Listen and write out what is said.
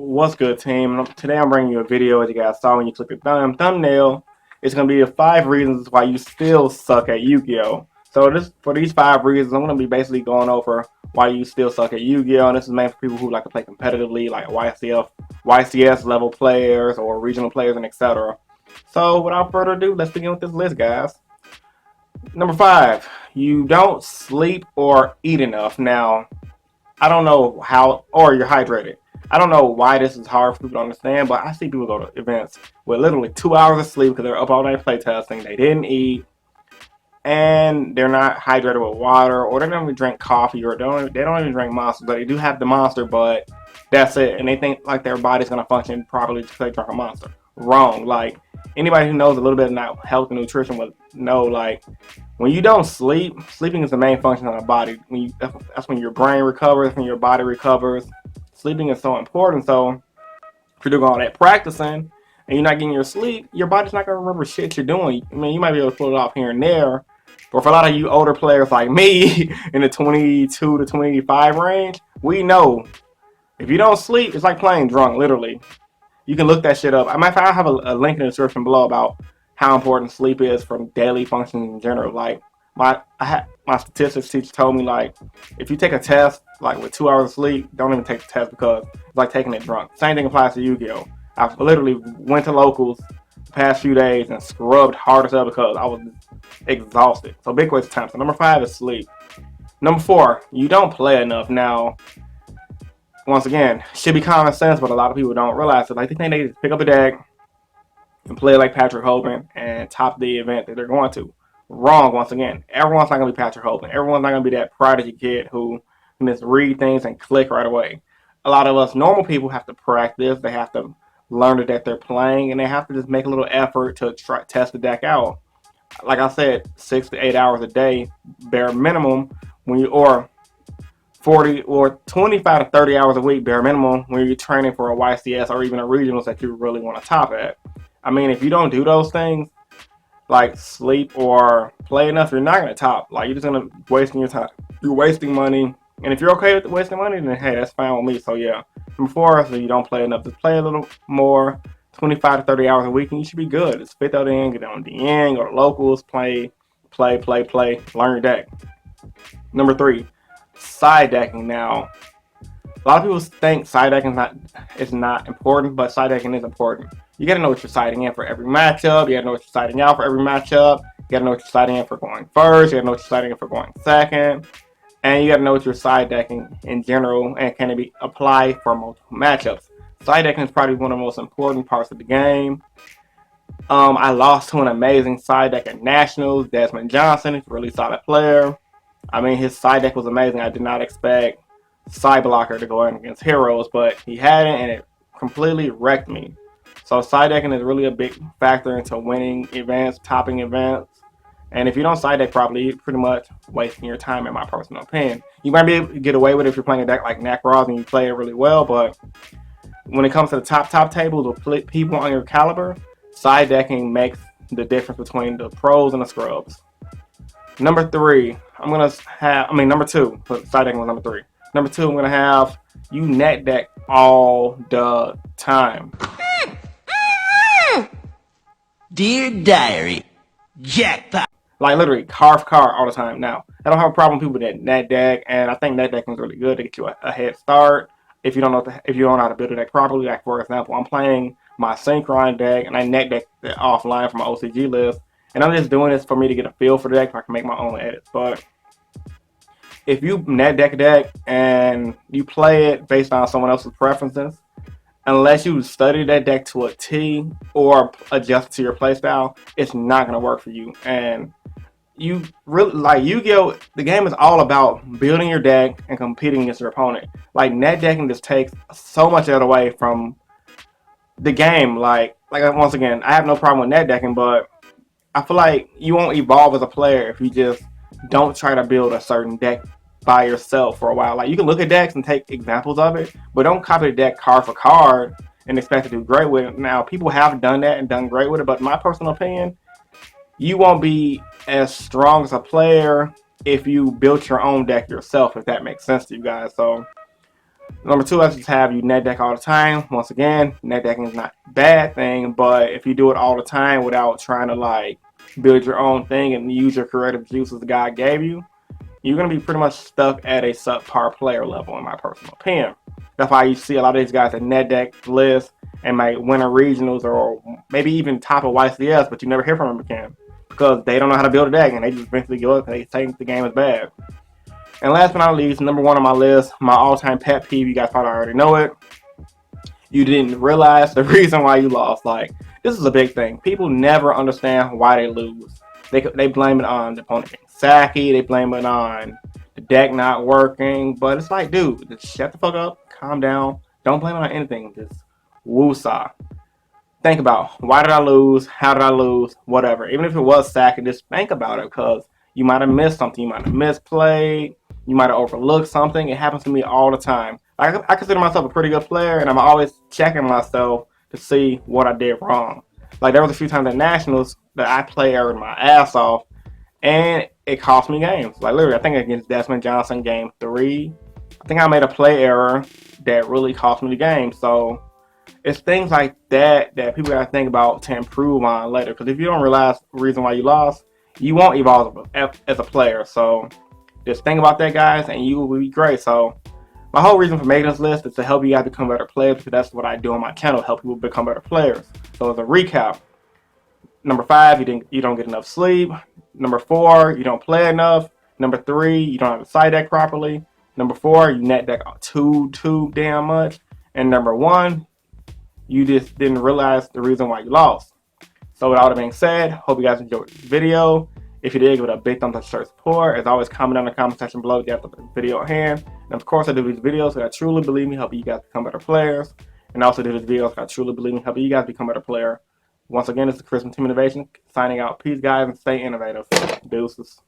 What's good, team? Today I'm bringing you a video, as you guys saw when you click the thumbnail. It's going to be the 5 reasons why you still suck at Yu-Gi-Oh! So for these 5 reasons, I'm going to be basically going over why you still suck at Yu-Gi-Oh! And this is mainly for people who like to play competitively, like YCS level players or regional players and etc. So without further ado, let's begin with this list, guys. Number 5, you don't sleep or eat enough. Now, I don't know how, or you're hydrated. I don't know why this is hard for people to understand, but I see people go to events with literally 2 hours of sleep because they're up all night playtesting, they didn't eat, and they're not hydrated with water, or they don't even drink coffee, or they don't even drink Monster. But they do have the Monster, but that's it. And they think like their body's gonna function properly because they drink a Monster. Wrong. Like anybody who knows a little bit about health and nutrition would know, like when you don't sleep, sleeping is the main function of the body. That's when your brain recovers, that's when your body recovers. Sleeping is so important. So if you're doing all that practicing and you're not getting your sleep, your body's not gonna remember shit you're doing. I mean, you might be able to pull it off here and there, but for a lot of you older players like me in the 22 to 25 range, we know if you don't sleep, it's like playing drunk, literally. You can look that shit up. I have a link in the description below about how important sleep is from daily functions in general. Like my statistics teacher told me, like if you take a test like with 2 hours of sleep, don't even take the test because it's like taking it drunk. Same thing applies to Yu-Gi-Oh! I literally went to locals the past few days and scrubbed hard as hell because I was exhausted. So big waste of time. So number 5 is sleep. Number 4, you don't play enough. Now, once again, should be common sense, but a lot of people don't realize it. Like they think they just pick up a deck and play like Patrick Hoban and top the event that they're going to. Wrong, once again. Everyone's not going to be Patrick Hoban. Everyone's not going to be that prodigy kid who can just read things and click right away. A lot of us normal people have to practice. They have to learn the deck they're playing, and they have to just make a little effort to test the deck out. Like I said, 6 to 8 hours a day, bare minimum, or 40 or 25 to 30 hours a week, bare minimum, when you're training for a YCS or even a regionals that you really want to top at. I mean, if you don't do those things, like sleep or play enough, you're not going to top. Like, you're just going to wasting your time. You're wasting money. And if you're okay with wasting money, then hey, that's fine with me. So yeah, number 4, so you don't play enough. Just play a little more, 25 to 30 hours a week, and you should be good. Just fit that in, get on DN, go to locals, play, learn your deck. Number 3, side decking. Now, a lot of people think side decking is not important, but side decking is important. You gotta know what you're siding in for every matchup. You gotta know what you're siding out for every matchup. You gotta know what you're siding in for going first. You gotta know what you're siding in for going second. And you gotta know what you're side decking in general, and can it be applied for multiple matchups. Side decking is probably one of the most important parts of the game. I lost to an amazing side deck at Nationals. Desmond Johnson is a really solid player. I mean, his side deck was amazing. I did not expect Side Blocker to go in against Heroes, but he had it, and it completely wrecked me. So side decking is really a big factor into winning events, topping events. And if you don't side deck properly, you're pretty much wasting your time, in my personal opinion. You might be able to get away with it if you're playing a deck like Nakaroz and you play it really well, but when it comes to the top tables with people on your caliber, side decking makes the difference between the pros and the scrubs. Number 2, side decking was number 3. Number 2, I'm gonna have you net deck all the time. Dear Diary, jackpot. Like literally carve all the time. Now, I don't have a problem with people that net deck, and I think net decking is really good to get you a head start. If you don't know how to build a deck properly, like for example, I'm playing my Synchron deck and I net deck it offline from my OCG list, and I'm just doing this for me to get a feel for the deck so I can make my own edits. But if you net deck a deck and you play it based on someone else's preferences, unless you study that deck to a T or adjust to your playstyle, it's not going to work for you. And you really, like Yu-Gi-Oh! The game is all about building your deck and competing against your opponent. Like net decking just takes so much of it away from the game. Like once again, I have no problem with net decking, but I feel like you won't evolve as a player if you just don't try to build a certain deck by yourself for a while. Like you can look at decks and take examples of it, but don't copy the deck card for card and expect to do great with it. Now, people have done that and done great with it, but in my personal opinion, you won't be as strong as a player if you built your own deck yourself, if that makes sense to you guys. So Number two, let's just have you net deck all the time. Once again, net decking is not a bad thing, but if you do it all the time without trying to like build your own thing and use your creative juices the God gave you, you're gonna be pretty much stuck at a subpar player level, in my personal opinion. That's why you see a lot of these guys that net deck lists and might win a regionals or maybe even top a YCS, but you never hear from them again because they don't know how to build a deck and they just eventually give up because they think the game is bad. And last but not least, number one on my list, my all-time pet peeve. You guys probably already know it. You didn't realize the reason why you lost. Like, this is a big thing. People never understand why they lose. They blame it on the opponent being sacky. They blame it on the deck not working. But it's like, dude, just shut the fuck up. Calm down. Don't blame it on anything. Just woosah. Think about, why did I lose? How did I lose? Whatever. Even if it was sacky, just think about it because you might have missed something. You might have misplayed. You might have overlooked something. It happens to me all the time. I consider myself a pretty good player, and I'm always checking myself to see what I did wrong. Like, there was a few times at Nationals that I played my ass off, and it cost me games. Like, literally, I think against Desmond Johnson, game 3, I think I made a play error that really cost me the game. So, it's things like that that people gotta think about to improve on later. Because if you don't realize the reason why you lost, you won't evolve as a player. So, just think about that, guys, and you will be great. So, my whole reason for making this list is to help you guys become better players, because that's what I do on my channel, help people become better players. So as a recap, number 5, you don't get enough sleep. Number 4, you don't play enough. Number 3, you don't have a side deck properly. Number 4, you net deck too damn much. And number 1, you just didn't realize the reason why you lost. So with all that being said, hope you guys enjoyed this video. If you did, give it a big thumbs up to show support. As always, comment down in the comment section below if you have the video at hand. And of course, I do these videos that I truly believe me helping you guys become better players. And I also do these videos that I truly believe me helping you guys become better player. Once again, this is Chris from Team Innovation signing out. Peace, guys, and stay innovative. Deuces.